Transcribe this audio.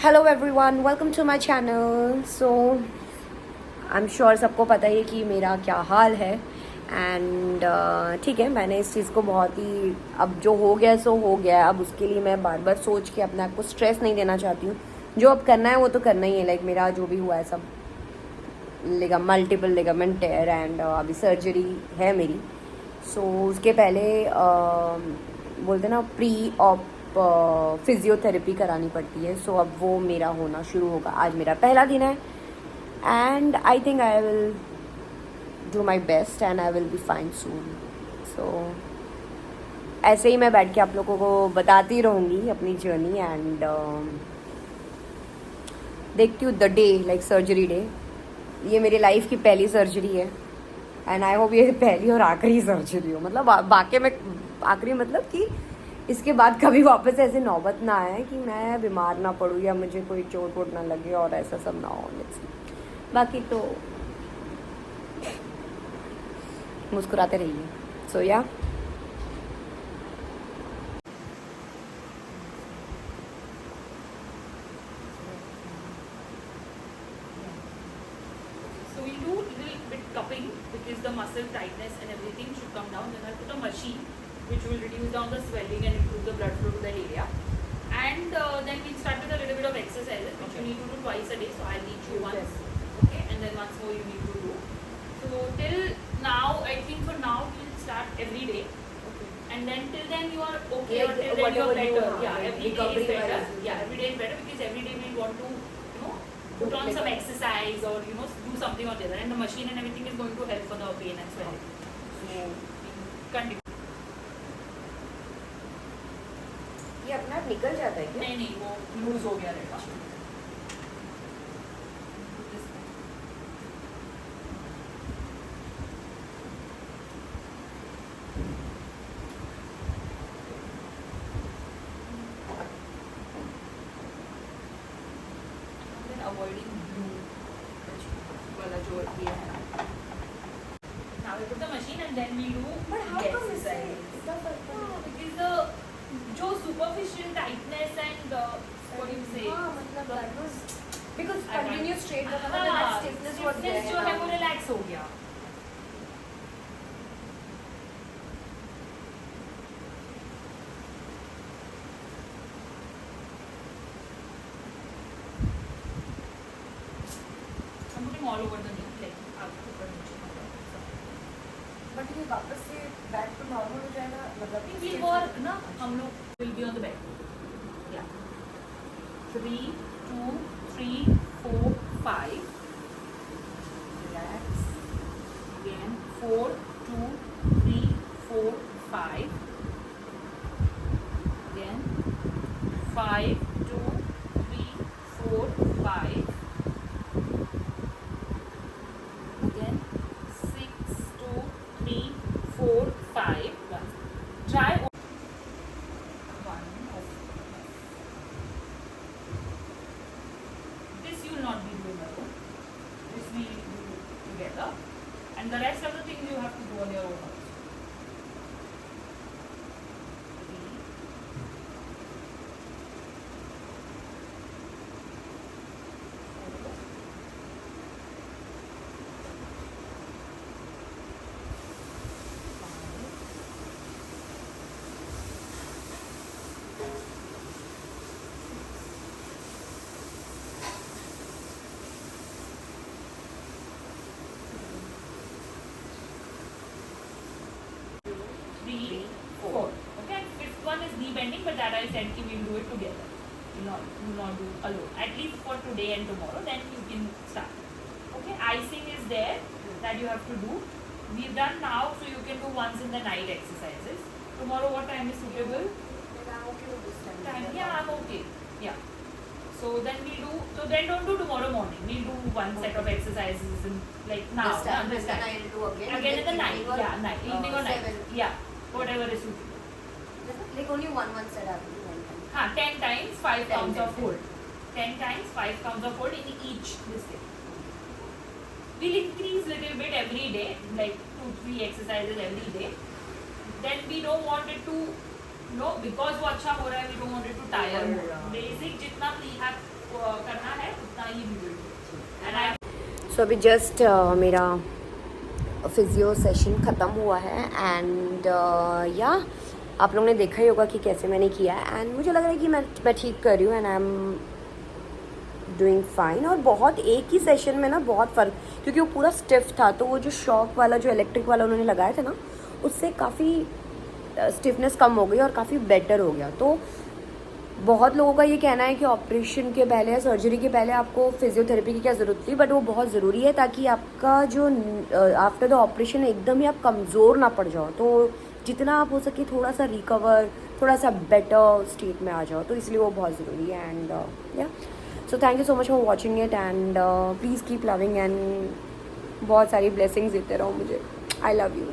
Hello everyone, welcome to my channel. So I am sure सबको पता ही है कि मेरा क्या हाल है। एंड ठीक है, मैंने इस चीज़ को बहुत ही, अब जो हो गया सो हो गया। अब उसके लिए मैं बार बार सोच के अपने आप को स्ट्रेस नहीं देना चाहती हूँ। जो अब करना है वो तो करना ही है। लाइक मेरा जो भी हुआ है सब मल्टीपल लिगामेंट टेयर एंड अभी सर्जरी है मेरी। सो उसके पहले बोलते ना प्री ऑप फिजियोथेरेपी करानी पड़ती है। सो अब वो मेरा होना शुरू होगा। आज मेरा पहला दिन है and I think I will do my best and I will be fine soon. So ऐसे ही मैं बैठ के आप लोगों को बताती रहूँगी अपनी जर्नी एंड देखती हूँ the day, like surgery day. ये मेरी लाइफ की पहली सर्जरी है एंड आई होप ये पहली और आखिरी सर्जरी हो। मतलब बाकी में आखिरी मतलब कि इसके बाद कभी वापस ऐसे नौबत ना आए कि मैं बीमार ना पड़ूँ या मुझे कोई चोट वोट ना लगे और ऐसा सब ना हो। बाकी तो मुस्कुराते रहिए। सो या So we'll do little bit cupping because the muscle tightness and everything should come down. Then I'll put a machine which will reduce down the swelling and improve the blood flow to the area. And then we'll start with a little bit of exercises which you need to do twice a day. So I'll teach you once, okay, and then once more you need to do. So till now, I think for now we'll start every day. And then till then you are okay, Yeah, or till then you are whatever you better. have, Yeah, like every day recovery is better. wise, Yeah, every day is better because every day we want to, put on some exercise or do something or the other. And the machine and everything is going to help for the pain and swelling. Continue. ये अपना आप निकल जाता है क्या? नहीं वो loose हो गया रहेगा. Avoiding blue वाला जो ये है. Now we put the machine and then we do But how the come it's exercise. इतना फर्क पड़ता है? Because the जो superficial tightness and what do you say? हाँ, मतलब that was because I don't- continuous straight करना था, हाँ, that stiffness was there जो है now. वो रिलैक्स हो गया. I'm putting all over the knee, like आपको ऊपर नीचे बट ये वापस से बैक टू नॉर्मल हो जाएगा, मतलब we work ना हम लोग will be on the bed. Yeah. 3, 2, 3, 4, 5. Relax. Again 4, 2, 3, 4, 5. Again 5, 2, 3, 4, 5. Again 6, 2, 3, 4, 5. Once. Try one of this you will not be doing alone. This we do together, and the rest of the things you have to do on your own also. 3, three, four. Okay, and fifth one is knee bending, but that I said we will do it together. You not do alone. At least for today and tomorrow, then you can start. Okay, icing is there that you have to do. We've done now, so you can do once in the night exercises. Tomorrow, what time is suitable? I'm okay with this time. Time? Yeah, I'm okay. Yeah. So then we do. So then don't do tomorrow morning. We'll do one set of exercises in like now. This time, this then time. I'll do again. Again in the night. Evening or, Yeah, night. Evening or night. 7. Yeah, whatever is suitable. Like only one set I will do one time. 10 times 5 10, counts 10, of hold. 10 times 5 counts of hold in each this thing. We'll increase little bit every day, like 2-3 exercises every day. Then we don't want it to, because वो अच्छा हो रहा है, we don't want it to tire more. Basic जितना we have करना है उतना ही we will do and I so अभी जस्ट मेरा फिजियो सेशन ख़त्म हुआ है एंड या आप लोगों ने देखा ही होगा कि कैसे मैंने किया है एंड मुझे लग रहा है कि मैं ठीक कर रही हूँ and I am doing fine. और बहुत एक ही सेशन में ना बहुत फ़र्क, क्योंकि वो पूरा स्टिफ था तो वो जो शॉक वाला जो इलेक्ट्रिक वाला उन्होंने लगाया था ना उससे काफ़ी स्टिफनेस कम हो गई और काफ़ी बेटर हो गया। तो बहुत लोगों का ये कहना है कि ऑपरेशन के पहले या सर्जरी के पहले आपको फिजियोथेरेपी की क्या ज़रूरत थी, बट वो बहुत ज़रूरी है ताकि आपका जो आफ्टर द ऑपरेशन एकदम ही आप कमज़ोर ना पड़ जाओ। तो जितना आप हो सके थोड़ा सा रिकवर, थोड़ा सा बेटर स्टेट में आ जाओ, तो इसलिए वो बहुत ज़रूरी है। एंड या so thank you so much for watching it and please keep loving and बहुत सारी ब्लेसिंग्स देते रहो मुझे। I love you.